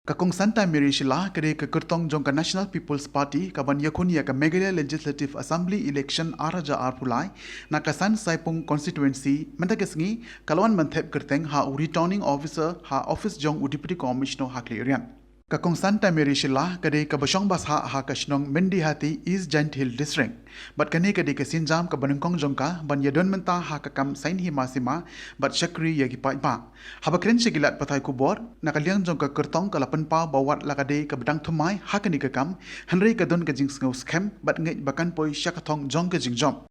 Kakong Santa Mary Shylla kade ke kyrteng jong ka National People's Party kaban ïakhun ya ka Meghalaya Legislative Assembly election araja arpulai na kasan Saipung constituency mendagesngi kalwan man Thep kyrteng ha returning officer ha office jong deputy commissioner ha clearian. Kakong Santa Mary Shylla kade ka basong bas ha kasnong Mendi hati East Giant Hill District. Bat kane kade ka sinjam ka banungkong jongka ban yadon menta ha kakam sain hima sima bat syakri yagi pa ipa. Habakren sigilat patay kubor nakaliang jong ka kyrtong kalapan pa bawat lakade ka bedang thumai ha kani kakam hanrei ka don ka jing ngau scam bat ngej bakan poi syakathong jong ka jing jom.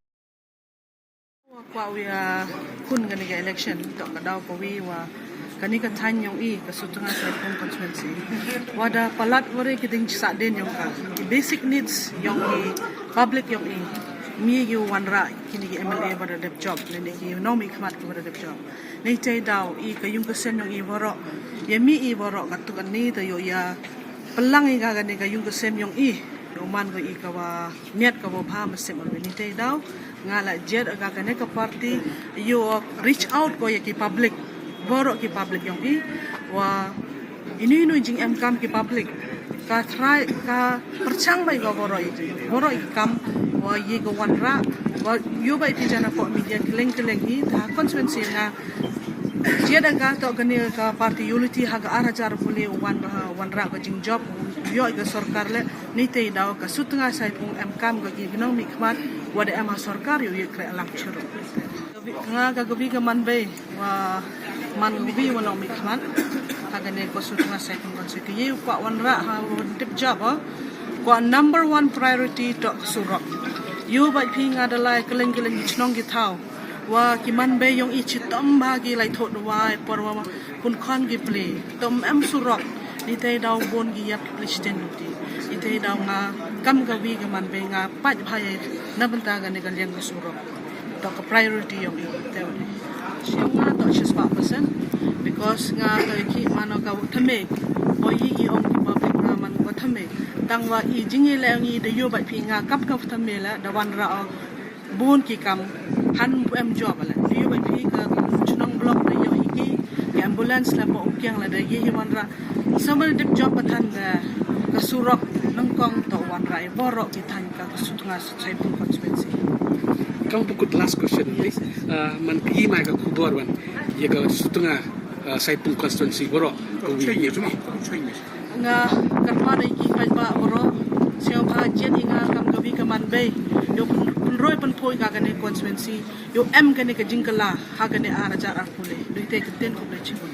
Wa we kun gani ga election to ka daw ko we wa kani ka than yong i ka sutunga Saipung constituency wada palat wore kiting sa den yong ka basic needs yong i public yong i mi yu wanra kini gi MLA bada dep job ne gi no mi khmat ko bada dep job nei tai daw i ka yung ka sen yong i boro ye mi i boro ka tu kan ni ta yo ya pelang i ga gani ka yung ka sem yong i roman ko i ka wa net ka bo bha ma sem ni tai daw ngala jet aga ka ne ka party you reach out ko ye ki public borok ki public yang i wa ini jing em kam ki public ka try ka perchang bai go borok i kam wa ye go wanra wa yo bai pi jana ko media keleng i ta constituency na dia daga to gani ka party unity ha ga arajar pule wanra ko jing job yo ga sarkar le ni te daw ka sutunga Saipung em kam ga gi gnong mi khmat wa de ama sarkar yo ye kre lang churu nga ga gobi ga man bai wa man ubi wano mi khman kagane ko sutunga Saipung constituency ye ko wanra ha tip job ko number 1 priority to surok you bai phi nga dalai keleng chnong gi thau wa ki man be yong i chitom bagi lai thot wa porwa kun khon gi ple tom am surok ni te daw bon gi yap president ti ni te daw nga kam ga wi ga man be nga pat bhai na banta ga ne ga leng surok to ka priority yong i te siya nga to siya person because nga ki mano ka thame o yi ong ki public nga man ko thame tangwa i jingi le ngi de yo ba phi nga kap thame la da wan ra bun ki kam han em job la de yo ba phi ka chunong block de yo ki ambulance la po kyang la de yi wan ra samal de job pathan da ka surok nang kong to wan ra borok ki than ka sutunga Saipung constituency. Kau pukul last question, please. Man pi mai ka kubor wan, ye ka sutunga Saipung constituency boro. Nga karma dai ki kai ba boro, siya ba jet inga kam gabi ka man bay. Yo roy pan poi ka gane constituency, yo em gane ka jingkala ha gane arajar arpule. Doi te keten ko le chibun.